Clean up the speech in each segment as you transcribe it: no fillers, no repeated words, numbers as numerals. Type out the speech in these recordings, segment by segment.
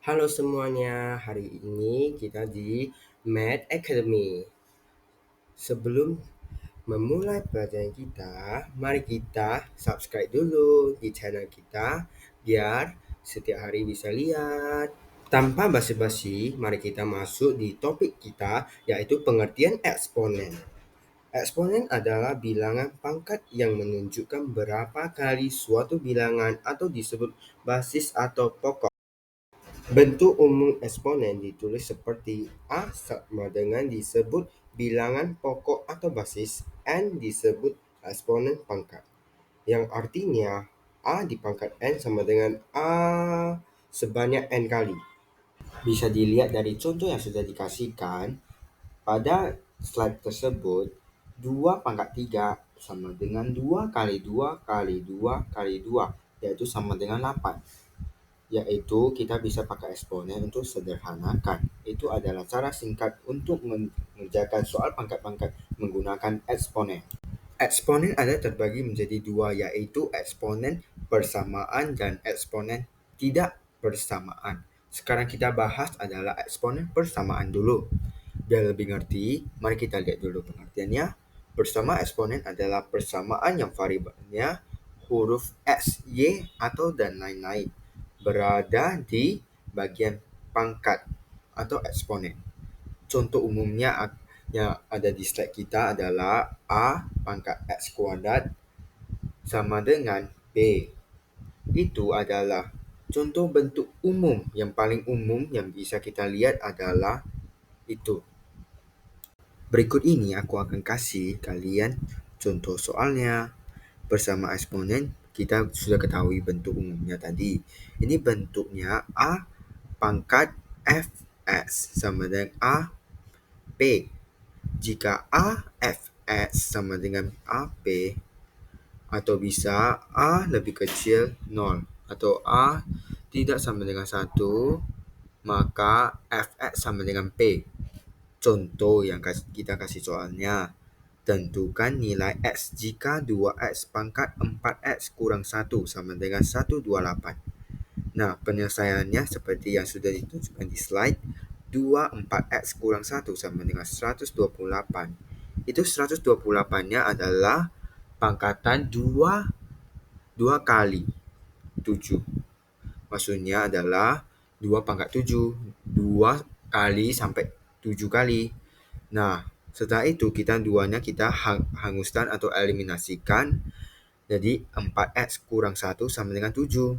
Halo semuanya, hari ini kita di Math Academy. Sebelum memulai pelajaran kita, mari kita subscribe dulu di channel kita biar setiap hari bisa lihat. Tanpa basa-basi, mari kita masuk di topik kita yaitu pengertian eksponen. Eksponen adalah bilangan pangkat yang menunjukkan berapa kali suatu bilangan atau disebut basis atau pokok. Bentuk umum eksponen ditulis seperti A sama dengan disebut bilangan pokok atau basis, N disebut eksponen pangkat, yang artinya A dipangkat N sama dengan A sebanyak N kali. Bisa dilihat dari contoh yang sudah dikasihkan pada slide tersebut, 2 pangkat 3 sama dengan 2 kali 2 kali 2 kali 2, yaitu sama dengan 8. Yaitu kita bisa pakai eksponen untuk sederhanakan. Itu adalah cara singkat untuk mengerjakan soal pangkat-pangkat menggunakan eksponen. Eksponen ada terbagi menjadi dua, yaitu eksponen persamaan dan eksponen tidak persamaan. Sekarang kita bahas adalah eksponen persamaan dulu. Biar lebih ngerti, mari kita lihat dulu pengertiannya. Bersama eksponen adalah persamaan yang variabelnya huruf X, Y, atau dan lain-lain berada di bagian pangkat atau eksponen. Contoh umumnya yang ada di slide kita adalah A pangkat X kuadrat sama dengan B. Itu adalah contoh bentuk umum yang paling umum yang bisa kita lihat adalah itu. Berikut ini aku akan kasih kalian contoh soalnya. Bersama eksponen kita sudah ketahui bentuk umumnya tadi. Ini bentuknya A pangkat Fx sama dengan A P. Jika A Fx sama dengan A P, atau bisa A lebih kecil 0 atau A tidak sama dengan 1, maka Fx sama dengan P. Contoh yang kita kasih soalnya. Tentukan nilai X jika 2X pangkat 4X kurang 1 sama dengan 128. Nah, penyelesaiannya seperti yang sudah ditunjukkan di slide. 4X kurang 1 sama dengan 128. Itu 128-nya adalah pangkatan 2 kali 7. Maksudnya adalah 2 pangkat 7. 2 kali sampai 7 kali. Nah, setelah itu kita duanya kita hanguskan atau eliminasikan. Jadi 4X kurang 1 sama dengan 7.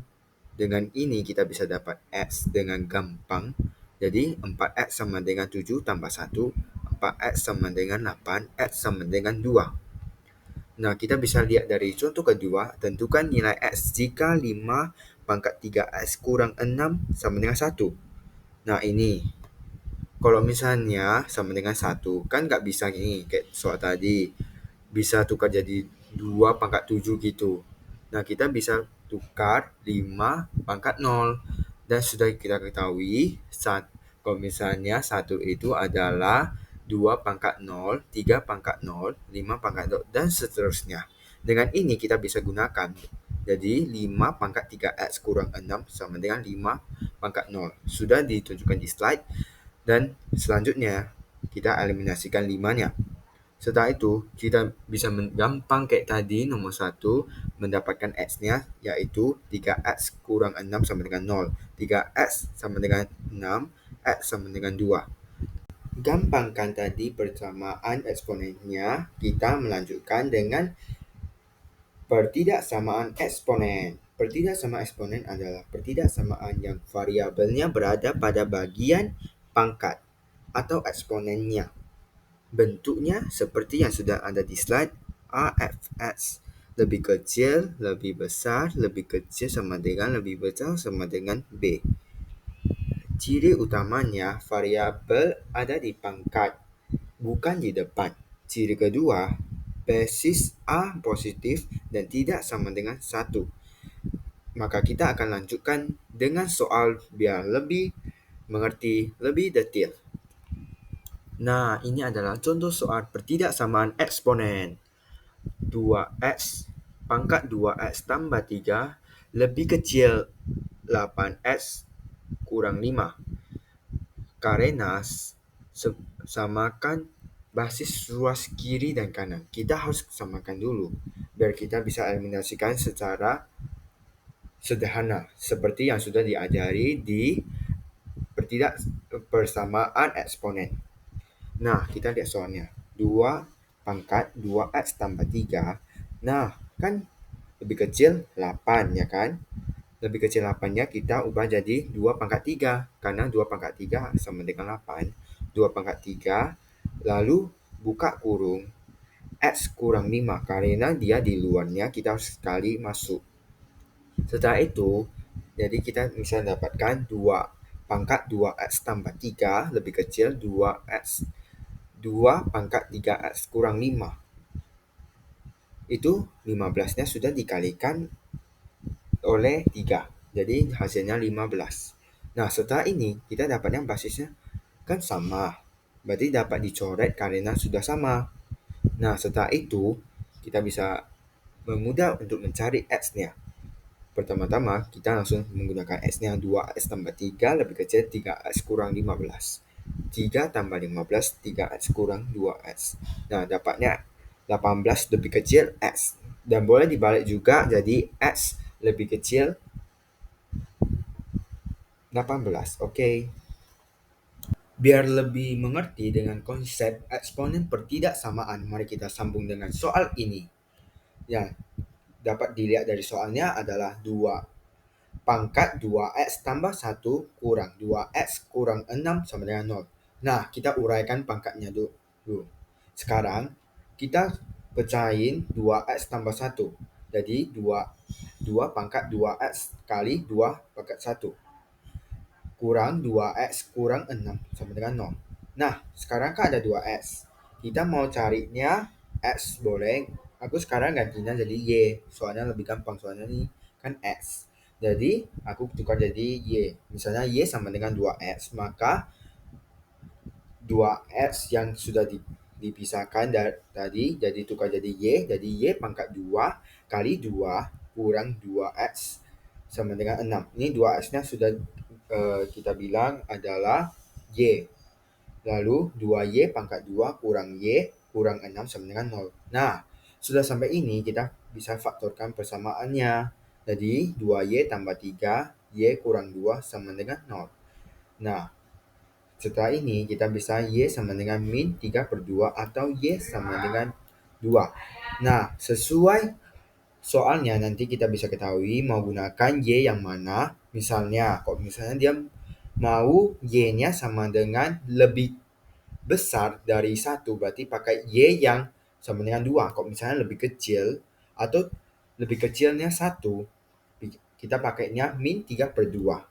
Dengan ini kita bisa dapat X dengan gampang. Jadi 4X sama dengan 7 tambah 1. 4X sama dengan 8. X sama dengan 2. Nah, kita bisa lihat dari contoh kedua. Tentukan nilai X jika 5 pangkat 3X kurang 6 sama dengan 1. Nah, ini kalau misalnya sama dengan 1, kan nggak bisa ini kayak soal tadi. Bisa tukar jadi 2 pangkat 7 gitu. Nah, kita bisa tukar 5 pangkat 0. Dan sudah kita ketahui, kalau misalnya 1 itu adalah 2 pangkat 0, 3 pangkat 0, 5 pangkat 0, dan seterusnya. Dengan ini kita bisa gunakan. Jadi 5 pangkat 3X kurang 6 sama dengan 5 pangkat 0. Sudah ditunjukkan di slide. Dan selanjutnya kita eliminasikan 5-nya. Setelah itu, kita bisa gampang kayak tadi nomor 1 mendapatkan X-nya, yaitu 3X kurang 6 sama dengan 0. 3X sama dengan 6, X sama dengan 2. Gampangkan tadi persamaan eksponennya, kita melanjutkan dengan pertidaksamaan eksponen. Pertidaksamaan eksponen adalah pertidaksamaan yang variabelnya berada pada bagian pangkat atau eksponennya. Bentuknya seperti yang sudah ada di slide. AFX lebih kecil, lebih besar, lebih kecil sama dengan lebih besar sama dengan B. Ciri utamanya variabel ada di pangkat, bukan di depan. Ciri kedua, basis A positif dan tidak sama dengan 1. Maka kita akan lanjutkan dengan soal biar lebih mengerti, lebih detail. Nah, ini adalah contoh soal pertidaksamaan eksponen. 2X pangkat 2X tambah 3 lebih kecil 8X kurang 5. Karena samakan basis ruas kiri dan kanan. Kita harus samakan dulu biar kita bisa eliminasikan secara sederhana seperti yang sudah diajari di persamaan eksponen. Nah, kita lihat soalnya. 2 pangkat 2x tambah 3. Nah, kan lebih kecil 8 ya kan? Lebih kecil 8-nya kita ubah jadi 2 pangkat 3. Karena 2 pangkat 3 sama dengan 8. 2 pangkat 3, lalu buka kurung. X kurang 5 karena dia di luarnya kita harus sekali masuk. Setelah itu, jadi kita bisa dapatkan 2 pangkat 2x tambah 3 lebih kecil 2x 2 pangkat 3x kurang 5. Itu 15-nya sudah dikalikan oleh 3. Jadi hasilnya 15. Nah, setelah ini kita dapatnya basisnya kan sama. Berarti dapat dicoret karena sudah sama. Nah, setelah itu kita bisa memudah untuk mencari x-nya. Pertama-tama kita langsung menggunakan x-nya 2x tambah 3 lebih kecil 3x kurang 15. 3 tambah 15, 3x kurang 2x. Nah, dapatnya 18 lebih kecil x. Dan boleh dibalik juga jadi x lebih kecil 18. Oke. Biar lebih mengerti dengan konsep eksponen pertidaksamaan, mari kita sambung dengan soal ini. Ya, dapat dilihat dari soalnya adalah 2 pangkat 2x tambah 1 kurang 2x kurang 6 sama dengan 0. Nah, kita uraikan pangkatnya dulu. Sekarang, kita pecahin 2x tambah 1. Jadi, 2 pangkat 2x kali 2 pangkat 1. Kurang 2x kurang 6 sama dengan 0. Nah, sekarang kan ada 2x. Kita mau carinya x boleh. Aku sekarang gantinya jadi y. Soalnya lebih gampang. Soalnya ini kan x. Jadi, aku tukar jadi y. Misalnya y sama dengan 2x. Maka 2x yang sudah dipisahkan tadi jadi tukar jadi y. Jadi y pangkat 2 kali 2 kurang 2x sama dengan 6. Ini 2x-nya sudah kita bilang adalah y. Lalu 2y pangkat 2 kurang y kurang 6 sama dengan 0. Nah, sudah sampai ini kita bisa faktorkan persamaannya. Jadi 2y tambah 3, y kurang 2 sama dengan 0. Nah, setelah ini kita bisa y sama dengan min 3/2 atau y sama dengan 2. Nah, sesuai soalnya nanti kita bisa ketahui mau gunakan y yang mana. Misalnya, kalau misalnya dia mau y-nya sama dengan lebih besar dari 1, berarti pakai y yang sama dengan 2. Kalau misalnya lebih kecil atau lebih kecilnya 1, kita pakainya min 3/2.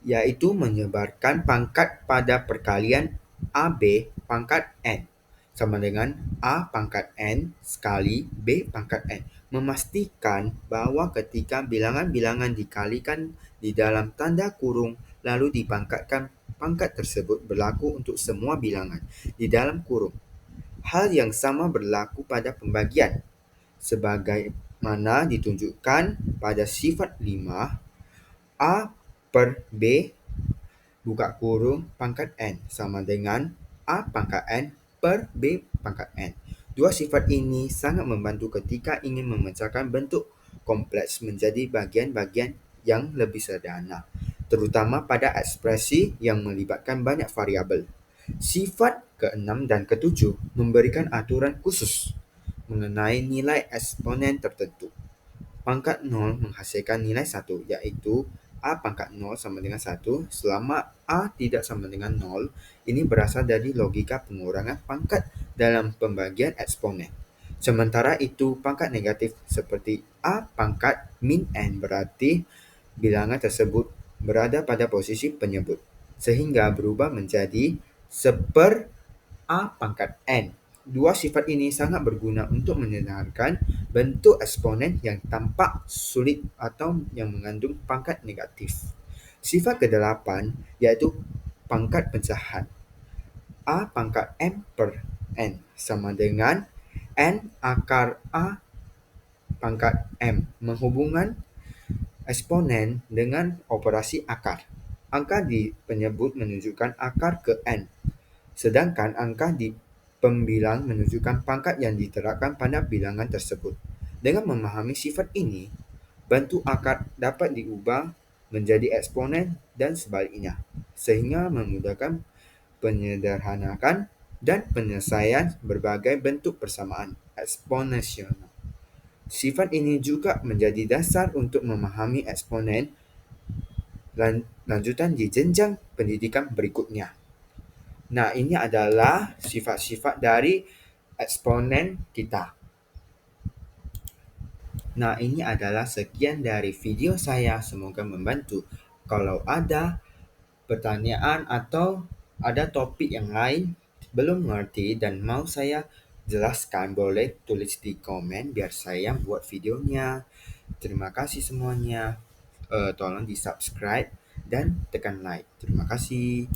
Yaitu menyebarkan pangkat pada perkalian AB pangkat N sama dengan A pangkat N sekali B pangkat N. Memastikan bahwa ketika bilangan-bilangan dikalikan di dalam tanda kurung lalu dipangkatkan, pangkat tersebut berlaku untuk semua bilangan di dalam kurung. Hal yang sama berlaku pada pembagian, sebagaimana ditunjukkan pada sifat 5 A per B buka kurung pangkat N sama dengan A pangkat N per B pangkat N. Dua sifat ini sangat membantu ketika ingin memecahkan bentuk kompleks menjadi bagian-bagian yang lebih sederhana, terutama pada ekspresi yang melibatkan banyak variabel. Sifat ke-6 dan ke-7 memberikan aturan khusus mengenai nilai eksponen tertentu. Pangkat 0 menghasilkan nilai 1, yaitu A pangkat 0 sama dengan 1 selama A tidak sama dengan 0. Ini berasal dari logika pengurangan pangkat dalam pembagian eksponen. Sementara itu, pangkat negatif seperti A pangkat min N berarti bilangan tersebut berada pada posisi penyebut, sehingga berubah menjadi seper A pangkat N. Dua sifat ini sangat berguna untuk menyederhanakan bentuk eksponen yang tampak sulit atau yang mengandung pangkat negatif. Sifat ke-8 yaitu pangkat pecahan. A pangkat M per N sama dengan N akar A pangkat M menghubungkan eksponen dengan operasi akar. Angka di penyebut menunjukkan akar ke N, sedangkan angka di pembilang menunjukkan pangkat yang diterapkan pada bilangan tersebut. Dengan memahami sifat ini, bentuk akar dapat diubah menjadi eksponen dan sebaliknya, sehingga memudahkan penyederhanakan dan penyelesaian berbagai bentuk persamaan eksponensial. Sifat ini juga menjadi dasar untuk memahami eksponen lanjutan di jenjang pendidikan berikutnya. Nah, ini adalah sifat-sifat dari eksponen kita. Nah, ini adalah sekian dari video saya. Semoga membantu. Kalau ada pertanyaan atau ada topik yang lain belum mengerti dan mau saya jelaskan, boleh tulis di komen biar saya buat videonya. Terima kasih semuanya. Tolong di subscribe dan tekan like. Terima kasih.